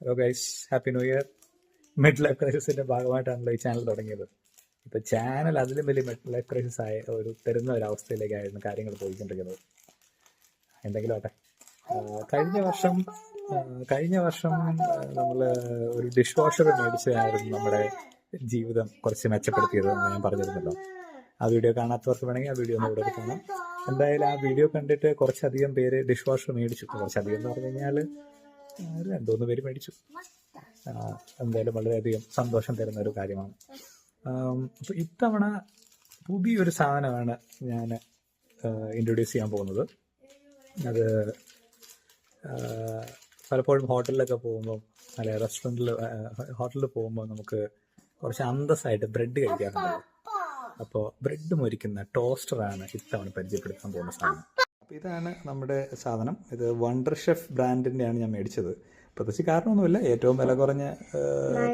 Hello guys, happy new year. Mid life ക്രൈസിസിന്റെ ഭാഗമായിട്ടാണല്ലോ ഈ ചാനൽ തുടങ്ങിയത്. ഇപ്പൊ ചാനൽ അതിലും വലിയ മിഡ് ലൈഫ് ക്രൈസിസ് ആയ തരുന്ന ഒരു അവസ്ഥയിലേക്കായിരുന്നു കാര്യങ്ങൾ പോയിക്കൊണ്ടിരിക്കുന്നത്. എന്തെങ്കിലും ആട്ടെ. കഴിഞ്ഞ വർഷം നമ്മൾ ഒരു ഡിഷ് വാഷർ മേടിച്ചതായിരുന്നു നമ്മുടെ ജീവിതം കുറച്ച് മെച്ചപ്പെടുത്തിയതെന്ന് ഞാൻ പറഞ്ഞിരുന്നല്ലോ. ആ വീഡിയോ കാണാത്തവർക്ക് വേണമെങ്കിൽ ആ വീഡിയോ ഒന്ന് ഇവിടെ കാണാം. എന്തായാലും ആ വീഡിയോ കണ്ടിട്ട് കുറച്ചധികം പേര് ഡിഷ് വാഷർ മേടിച്ചു. കുറച്ചധികം എന്ന് പറഞ്ഞു കഴിഞ്ഞാൽ 2-3 പേര് മേടിച്ചു. എന്തായാലും വളരെയധികം സന്തോഷം തരുന്ന ഒരു കാര്യമാണ്. അപ്പോൾ ഇത്തവണ പുതിയൊരു സാധനമാണ് ഞാൻ ഇൻട്രൊഡ്യൂസ് ചെയ്യാൻ പോകുന്നത്. അത് പലപ്പോഴും ഹോട്ടലിലൊക്കെ പോകുമ്പോൾ, അല്ലെ ഹോട്ടലിൽ പോകുമ്പോൾ നമുക്ക് കുറച്ച് അന്തസ്സായിട്ട് ബ്രെഡ് കഴിക്കാറുണ്ട്. അപ്പോൾ ബ്രെഡ് മൊരിക്കുന്ന ടോസ്റ്ററാണ് ഇത്തവണ പരിചയപ്പെടുത്താൻ പോകുന്ന സാധനം. അപ്പോൾ ഇതാണ് നമ്മുടെ സാധനം. ഇത് വണ്ടർ ഷെഫ് ബ്രാൻഡിൻ്റെയാണ് ഞാൻ മേടിച്ചത്. പ്രത്യേകിച്ച് കാരണമൊന്നുമില്ല, ഏറ്റവും വില കുറഞ്ഞ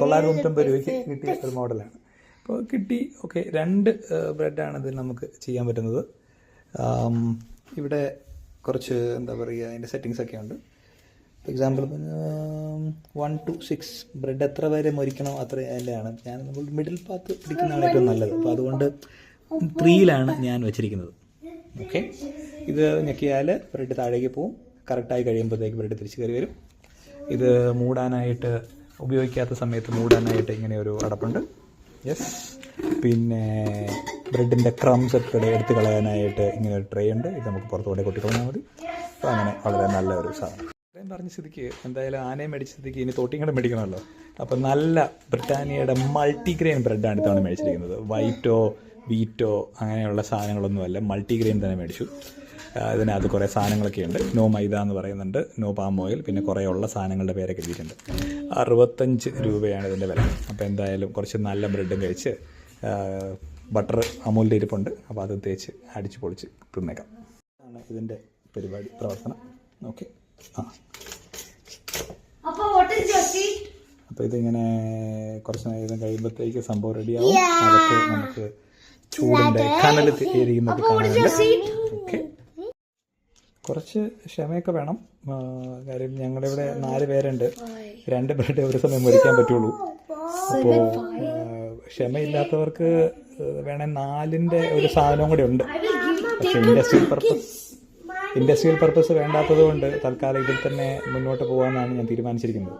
990 രൂപയ്ക്ക് കിട്ടിയ ഒരു മോഡലാണ്. അപ്പോൾ കിട്ടി. ഓക്കെ, 2 ബ്രെഡാണ് ഇതിൽ നമുക്ക് ചെയ്യാൻ പറ്റുന്നത്. ഇവിടെ കുറച്ച് എന്താ പറയുക, അതിൻ്റെ സെറ്റിങ്സ് ഒക്കെ ഉണ്ട്. ഫോർ എക്സാമ്പിൾ 1 to 6 ബ്രെഡ് എത്ര വരെ മൊരിക്കണം അത്ര അതിൻ്റെയാണ്. ഞാൻ നമ്മൾ മിഡിൽ പാത്ത് പിടിക്കുന്നതാണ് ഏറ്റവും നല്ലത്. അപ്പോൾ അതുകൊണ്ട് 3ലാണ് ഞാൻ വെച്ചിരിക്കുന്നത്. ഓക്കെ, ഇത് ഞെക്കിയാൽ ബ്രെഡ് താഴേക്ക് പോവും. കറക്റ്റായി കഴിയുമ്പോഴത്തേക്ക് ബ്രെഡ് തിരിച്ച് കയറി വരും. ഇത് മൂടാനായിട്ട്, ഉപയോഗിക്കാത്ത സമയത്ത് മൂടാനായിട്ട് ഇങ്ങനെ ഒരു അടപ്പുണ്ട്. യെസ്. പിന്നെ ബ്രെഡിൻ്റെ ക്രംസ് ഒക്കെ എടുത്ത് കളയാനായിട്ട് ഇങ്ങനെ ഒരു ട്രേ ഉണ്ട്. ഇത് നമുക്ക് പുറത്തുകൂടെ കൊട്ടിക്കളഞ്ഞാൽ മതി. അപ്പോൾ അങ്ങനെ വളരെ നല്ല ഒരു സാധനം. ഇത്രയും പറഞ്ഞ സ്ഥിതിക്ക് എന്തായാലും ആനയെ മേടിച്ച സ്ഥിതിക്ക് ഇനി തോട്ടിയും കൂടെ മേടിക്കണമല്ലോ. അപ്പോൾ നല്ല ബ്രിട്ടാനിയയുടെ മൾട്ടിഗ്രെയിൻ ബ്രെഡാണ് ഇത്തവണ മേടിച്ചിരിക്കുന്നത്. വൈറ്റോ വീറ്റോ അങ്ങനെയുള്ള സാധനങ്ങളൊന്നുമല്ല, മൾട്ടിഗ്രെയിൻ തന്നെ മേടിച്ചു. ഇതിനകത്ത് കുറേ സാധനങ്ങളൊക്കെ ഉണ്ട്. നോ മൈദ എന്ന് പറയുന്നുണ്ട്, നോ പാം ഓയിൽ, പിന്നെ കുറേ ഉള്ള സാധനങ്ങളുടെ പേരൊക്കെ എഴുതിയിട്ടുണ്ട്. 65 രൂപയാണ് ഇതിൻ്റെ വില. അപ്പോൾ എന്തായാലും കുറച്ച് നല്ല ബ്രെഡും കഴിച്ച്, ബട്ടർ അമൂലിൻ്റെ ഇരിപ്പുണ്ട്, അപ്പോൾ അത് തേച്ച് അടിച്ച് പൊളിച്ച് തിന്നേക്കാം. ആണ് ഇതിൻ്റെ പരിപാടി, പ്രവർത്തനം. ഓക്കെ. അപ്പോൾ ഇതിങ്ങനെ കുറച്ച് നേരം കഴിയുമ്പോഴത്തേക്ക് സംഭവം റെഡിയാവും. അതൊക്കെ നമുക്ക് ചൂടിൻ്റെ കനൽ എരിയുന്നത് കാണാനുണ്ട്. ഓക്കെ, കുറച്ച് ക്ഷമയൊക്കെ വേണം. കാര്യം ഞങ്ങളിവിടെ 4 പേരുണ്ട്. 2 ബ്രെഡ് ഒരു സമയം മൊരിക്കാൻ പറ്റുള്ളൂ. അപ്പോൾ ക്ഷമയില്ലാത്തവർക്ക് വേണേൽ 4ൻ്റെ ഒരു സാധനവും കൂടി ഉണ്ട്. പക്ഷെ ഇൻഡസ്ട്രിയൽ പർപ്പസ് വേണ്ടാത്തത് കൊണ്ട് തൽക്കാലം ഇതിൽ തന്നെ മുന്നോട്ട് പോകാമെന്നാണ് ഞാൻ തീരുമാനിച്ചിരിക്കുന്നത്.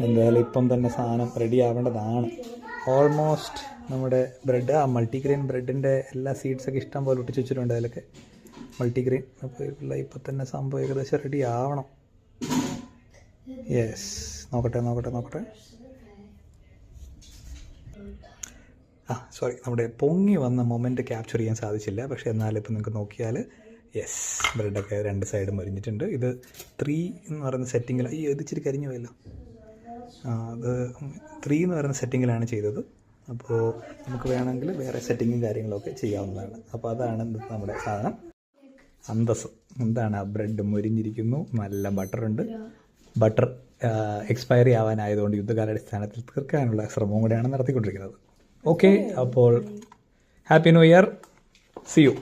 എന്തായാലും ഇപ്പം തന്നെ സാധനം റെഡി ആവേണ്ടതാണ്. ഓൾമോസ്റ്റ് നമ്മുടെ ബ്രെഡ്, ആ മൾട്ടിഗ്രെയിൻ ബ്രെഡിൻ്റെ എല്ലാ സീഡ്സൊക്കെ ഇഷ്ടം പോലെ ഒട്ടിച്ച് വെച്ചിട്ടുണ്ട്. അതിലൊക്കെ മൾട്ടിഗ്രെയിൻ. അപ്പോൾ ഇപ്പം തന്നെ സംഭവം ഏകദേശം റെഡി ആവണം. യെസ്, നോക്കട്ടെ. സോറി, നമ്മുടെ പൊങ്ങി വന്ന മൊമെൻറ്റ് ക്യാപ്ചർ ചെയ്യാൻ സാധിച്ചില്ല. പക്ഷേ എന്നാലിപ്പോൾ നിങ്ങൾക്ക് നോക്കിയാൽ യെസ്, ബ്രെഡൊക്കെ 2 സൈഡും മരിഞ്ഞിട്ടുണ്ട്. ഇത് 3 എന്ന് പറയുന്ന സെറ്റിങ്ങിൽ, ഇത് ഇച്ചിരി കരിഞ്ഞു പോയല്ലോ. അത് 3 എന്ന് പറയുന്ന സെറ്റിങ്ങിലാണ് ചെയ്തത്. അപ്പോൾ നമുക്ക് വേണമെങ്കിൽ വേറെ സെറ്റിങ്ങും കാര്യങ്ങളൊക്കെ ചെയ്യാവുന്നതാണ്. അപ്പോൾ അതാണ് നമ്മുടെ സാധനം. അന്തസ് എന്താണ്, ആ ബ്രെഡ് മൊരിഞ്ഞിരിക്കുന്നു, നല്ല ബട്ടറുണ്ട്. ബട്ടർ എക്സ്പയറി ആവാനായതുകൊണ്ട് യുദ്ധകാലാടിസ്ഥാനത്തിൽ തീർക്കാനുള്ള ശ്രമവും കൂടെയാണ് നടത്തിക്കൊണ്ടിരിക്കുന്നത്. ഓക്കെ, അപ്പോൾ happy new year. See U.